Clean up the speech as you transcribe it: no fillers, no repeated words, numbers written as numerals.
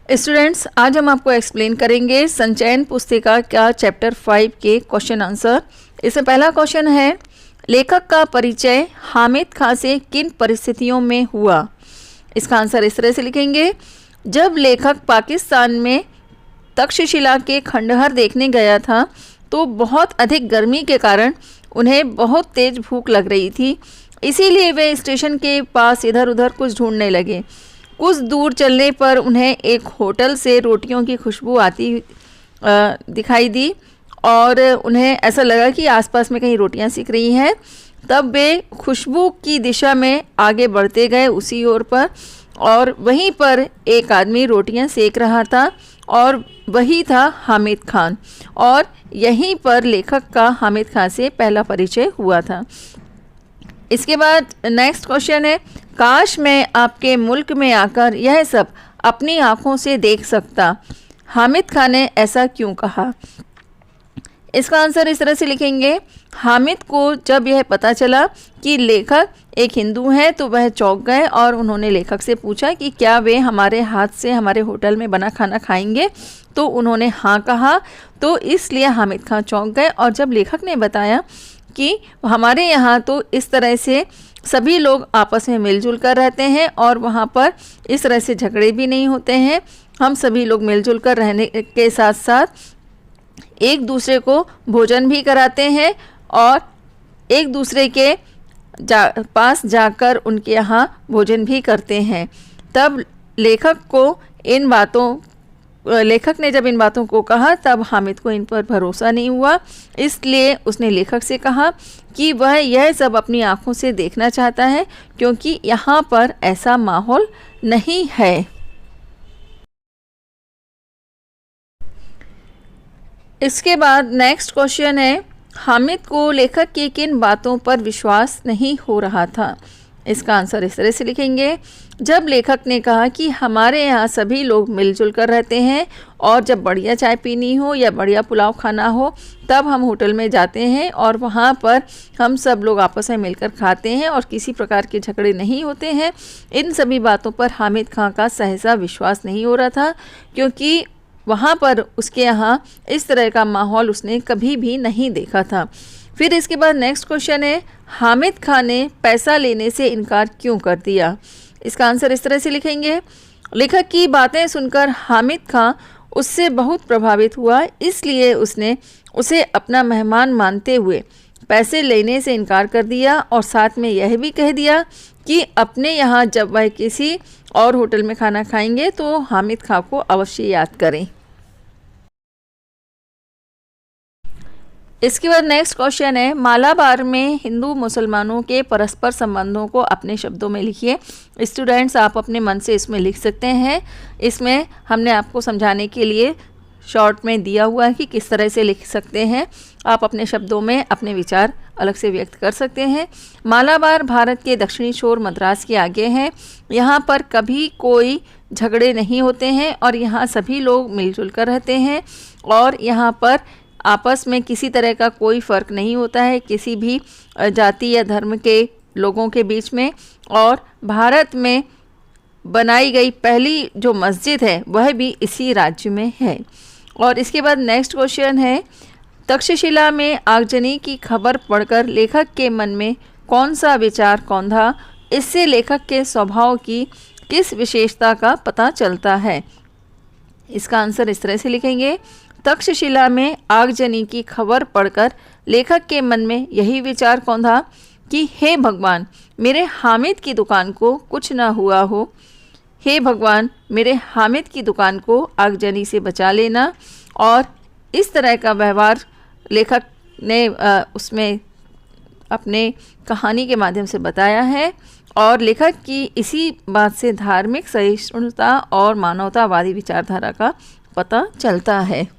Students, आज हम आपको एक्सप्लेन करेंगे संचयन पुस्तिका का चैप्टर 5 के क्वेश्चन आंसर। इसमें पहला क्वेश्चन है, लेखक का परिचय हामिद खां से किन परिस्थितियों में हुआ। इसका आंसर इस तरह से लिखेंगे, जब लेखक पाकिस्तान में तक्षशिला के खंडहर देखने गया था तो बहुत अधिक गर्मी के कारण उन्हें बहुत तेज भूख लग रही थी, इसीलिए वे स्टेशन के पास इधर उधर कुछ ढूंढने लगे। कुछ दूर चलने पर उन्हें एक होटल से रोटियों की खुशबू आती दिखाई दी और उन्हें ऐसा लगा कि आसपास में कहीं रोटियां सिक रही हैं। तब वे खुशबू की दिशा में आगे बढ़ते गए उसी ओर पर, और वहीं पर एक आदमी रोटियां सेक रहा था और वही था हामिद खान, और यहीं पर लेखक का हामिद खान से पहला परिचय हुआ था। इसके बाद नेक्स्ट क्वेश्चन है, काश मैं आपके मुल्क में आकर यह सब अपनी आँखों से देख सकता, हामिद खान ने ऐसा क्यों कहा। इसका आंसर इस तरह से लिखेंगे, हामिद को जब यह पता चला कि लेखक एक हिंदू हैं तो वह चौंक गए और उन्होंने लेखक से पूछा कि क्या वे हमारे हाथ से हमारे होटल में बना खाना खाएंगे, तो उन्होंने हाँ कहा। तो इसलिए हामिद खान चौंक गए, और जब लेखक ने बताया कि हमारे यहाँ तो इस तरह से सभी लोग आपस में मिलजुल कर रहते हैं और वहाँ पर इस तरह से झगड़े भी नहीं होते हैं, हम सभी लोग मिलजुल कर रहने के साथ साथ एक दूसरे को भोजन भी कराते हैं और एक दूसरे के पास जाकर उनके यहाँ भोजन भी करते हैं। तब लेखक ने जब इन बातों को कहा तब हामिद को इन पर भरोसा नहीं हुआ, इसलिए उसने लेखक से कहा कि वह यह सब अपनी आंखों से देखना चाहता है क्योंकि यहाँ पर ऐसा माहौल नहीं है। इसके बाद नेक्स्ट क्वेश्चन है, हामिद को लेखक की किन बातों पर विश्वास नहीं हो रहा था। इसका आंसर इस तरह से लिखेंगे, जब लेखक ने कहा कि हमारे यहाँ सभी लोग मिलजुल कर रहते हैं और जब बढ़िया चाय पीनी हो या बढ़िया पुलाव खाना हो तब हम होटल में जाते हैं और वहाँ पर हम सब लोग आपस में मिलकर खाते हैं और किसी प्रकार के झगड़े नहीं होते हैं। इन सभी बातों पर हामिद खां का सहसा विश्वास नहीं हो रहा था क्योंकि वहाँ पर उसके यहाँ इस तरह का माहौल उसने कभी भी नहीं देखा था। फिर इसके बाद नेक्स्ट क्वेश्चन है, हामिद खान ने पैसा लेने से इनकार क्यों कर दिया। इसका आंसर इस तरह से लिखेंगे, लेखक की बातें सुनकर हामिद खान उससे बहुत प्रभावित हुआ, इसलिए उसने उसे अपना मेहमान मानते हुए पैसे लेने से इनकार कर दिया और साथ में यह भी कह दिया कि अपने यहाँ जब वह किसी और होटल में खाना खाएंगे तो हामिद खान को अवश्य याद करें। इसके बाद नेक्स्ट क्वेश्चन है, मालाबार में हिंदू मुसलमानों के परस्पर संबंधों को अपने शब्दों में लिखिए। स्टूडेंट्स, आप अपने मन से इसमें लिख सकते हैं। इसमें हमने आपको समझाने के लिए शॉर्ट में दिया हुआ है कि किस तरह से लिख सकते हैं। आप अपने शब्दों में अपने विचार अलग से व्यक्त कर सकते हैं। मालाबार भारत के दक्षिणी छोर मद्रास के आगे हैं। यहाँ पर कभी कोई झगड़े नहीं होते हैं और यहाँ सभी लोग मिलजुल कर रहते हैं और यहाँ पर आपस में किसी तरह का कोई फ़र्क नहीं होता है किसी भी जाति या धर्म के लोगों के बीच में। और भारत में बनाई गई पहली जो मस्जिद है वह भी इसी राज्य में है। और इसके बाद नेक्स्ट क्वेश्चन है, तक्षशिला में आगजनी की खबर पढ़कर लेखक के मन में कौन सा विचार कौंधा, इससे लेखक के स्वभाव की किस विशेषता का पता चलता है। इसका आंसर इस तरह से लिखेंगे, तक्षशिला में आगजनी की खबर पढ़कर लेखक के मन में यही विचार कौंधा कि हे भगवान, मेरे हामिद की दुकान को कुछ न हुआ हो, हे भगवान मेरे हामिद की दुकान को आगजनी से बचा लेना। और इस तरह का व्यवहार लेखक ने उसमें अपने कहानी के माध्यम से बताया है और लेखक की इसी बात से धार्मिक सहिष्णुता और मानवतावादी विचारधारा का पता चलता है।